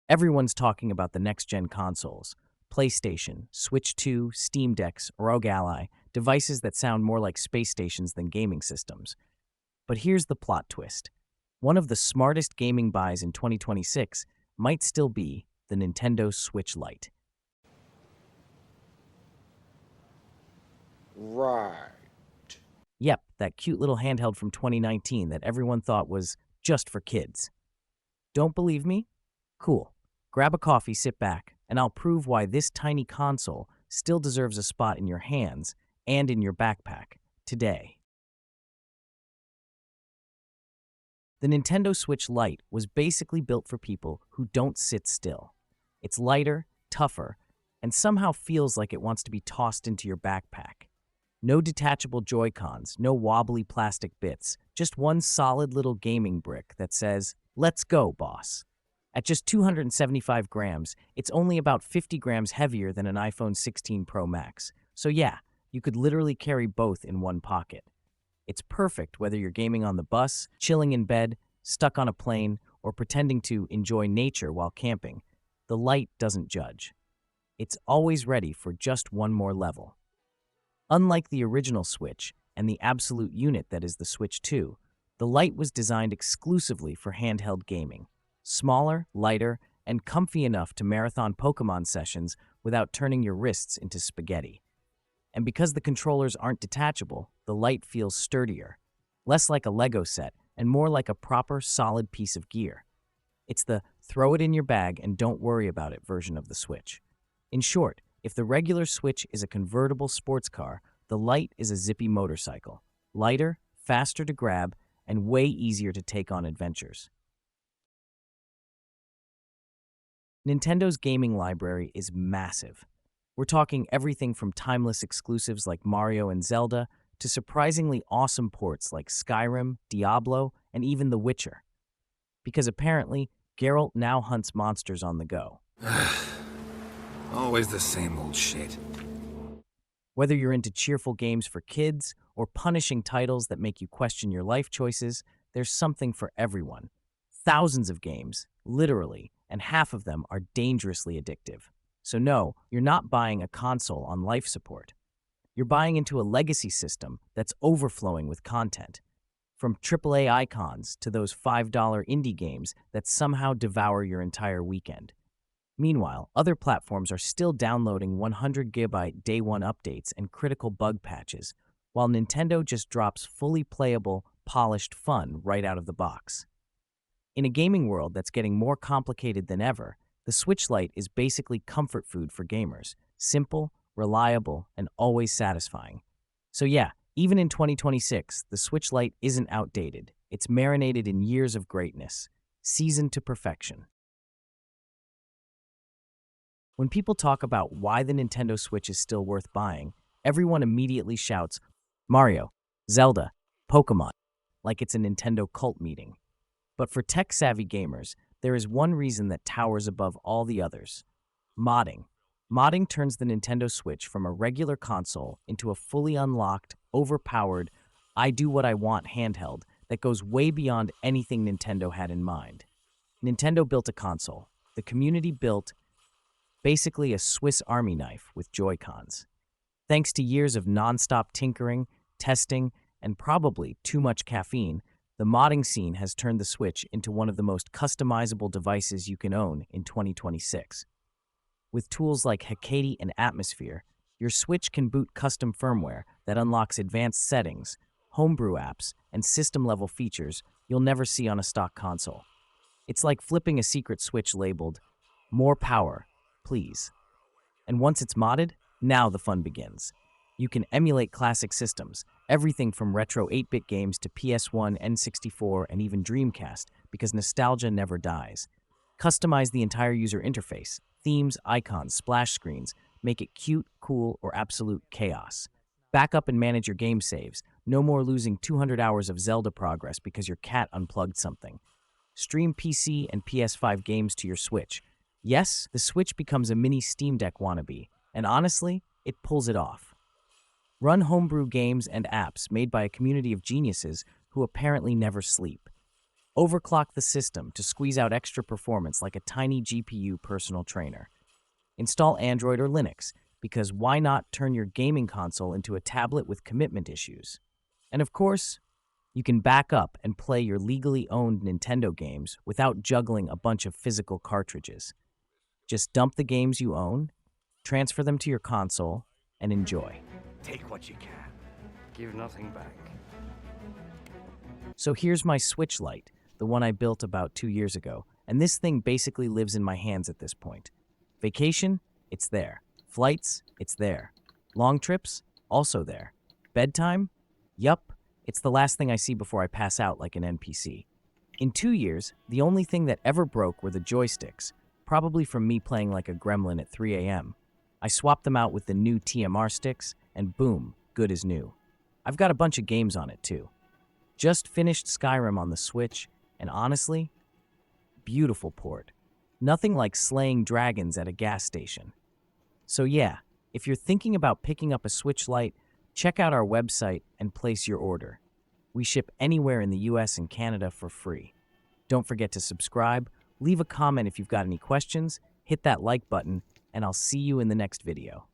Everyone's talking about the next-gen consoles. PlayStation, Switch 2, Steam Decks, Rogue Ally, devices that sound more like space stations than gaming systems. But here's the plot twist. One of the smartest gaming buys in 2026 might still be the Nintendo Switch Lite. Right. Yep, that cute little handheld from 2019 that everyone thought was just for kids. Don't believe me? Cool. Grab a coffee, sit back, and I'll prove why this tiny console still deserves a spot in your hands and in your backpack today. The Nintendo Switch Lite was basically built for people who don't sit still. It's lighter, tougher, and somehow feels like it wants to be tossed into your backpack. No detachable Joy-Cons, no wobbly plastic bits, just one solid little gaming brick that says, "Let's go, boss." At just 275 grams, it's only about 50 grams heavier than an iPhone 16 Pro Max. So yeah, you could literally carry both in one pocket. It's perfect whether you're gaming on the bus, chilling in bed, stuck on a plane, or pretending to enjoy nature while camping. The Lite doesn't judge. It's always ready for just one more level. Unlike the original Switch and the absolute unit that is the Switch 2, the Lite was designed exclusively for handheld gaming. Smaller, lighter, and comfy enough to marathon Pokemon sessions without turning your wrists into spaghetti. And because the controllers aren't detachable, the Lite feels sturdier, less like a Lego set and more like a proper, solid piece of gear. It's the throw it in your bag and don't worry about it version of the Switch. In short, if the regular Switch is a convertible sports car, the Lite is a zippy motorcycle, lighter, faster to grab, and way easier to take on adventures. Nintendo's gaming library is massive. We're talking everything from timeless exclusives like Mario and Zelda to surprisingly awesome ports like Skyrim, Diablo, and even The Witcher. Because apparently, Geralt now hunts monsters on the go. Always the same old shit. Whether you're into cheerful games for kids or punishing titles that make you question your life choices, there's something for everyone. Thousands of games, literally, and half of them are dangerously addictive. So no, you're not buying a console on life support. You're buying into a legacy system that's overflowing with content. From AAA icons to those $5 indie games that somehow devour your entire weekend. Meanwhile, other platforms are still downloading 100 gigabyte day one updates and critical bug patches, while Nintendo just drops fully playable, polished fun right out of the box. In a gaming world that's getting more complicated than ever, the Switch Lite is basically comfort food for gamers. Simple, reliable, and always satisfying. So yeah, even in 2026, the Switch Lite isn't outdated. It's marinated in years of greatness, seasoned to perfection. When people talk about why the Nintendo Switch is still worth buying, everyone immediately shouts, Mario, Zelda, Pokemon, like it's a Nintendo cult meeting. But for tech-savvy gamers, there is one reason that towers above all the others. Modding. Modding turns the Nintendo Switch from a regular console into a fully unlocked, overpowered, I-do-what-I-want handheld that goes way beyond anything Nintendo had in mind. Nintendo built a console. The community built basically a Swiss Army knife with Joy-Cons. Thanks to years of non-stop tinkering, testing, and probably too much caffeine, the modding scene has turned the Switch into one of the most customizable devices you can own in 2026. With tools like Hecate and Atmosphere, your Switch can boot custom firmware that unlocks advanced settings, homebrew apps, and system-level features you'll never see on a stock console. It's like flipping a secret switch labeled, "More power, please." And once it's modded, now the fun begins. You can emulate classic systems, everything from retro 8-bit games to PS1, N64, and even Dreamcast, because nostalgia never dies. Customize the entire user interface, themes, icons, splash screens, make it cute, cool, or absolute chaos. Back up and manage your game saves. No more losing 200 hours of Zelda progress because your cat unplugged something. Stream PC and PS5 games to your Switch. Yes, the Switch becomes a mini Steam Deck wannabe, and honestly, it pulls it off. Run homebrew games and apps made by a community of geniuses who apparently never sleep. Overclock the system to squeeze out extra performance like a tiny GPU personal trainer. Install Android or Linux, because why not turn your gaming console into a tablet with commitment issues? And of course, you can back up and play your legally owned Nintendo games without juggling a bunch of physical cartridges. Just dump the games you own, transfer them to your console, and enjoy. Take what you can. Give nothing back. So here's my Switch Lite, the one I built about 2 years ago, and this thing basically lives in my hands at this point. Vacation? It's there. Flights? It's there. Long trips? Also there. Bedtime? Yup, it's the last thing I see before I pass out like an NPC. In 2 years, the only thing that ever broke were the joysticks, probably from me playing like a gremlin at 3 a.m. I swapped them out with the new TMR sticks, and boom, good as new. I've got a bunch of games on it too. Just finished Skyrim on the Switch, and honestly, beautiful port. Nothing like slaying dragons at a gas station. So yeah, if you're thinking about picking up a Switch Lite, check out our website and place your order. We ship anywhere in the US and Canada for free. Don't forget to subscribe, leave a comment if you've got any questions, hit that like button, and I'll see you in the next video.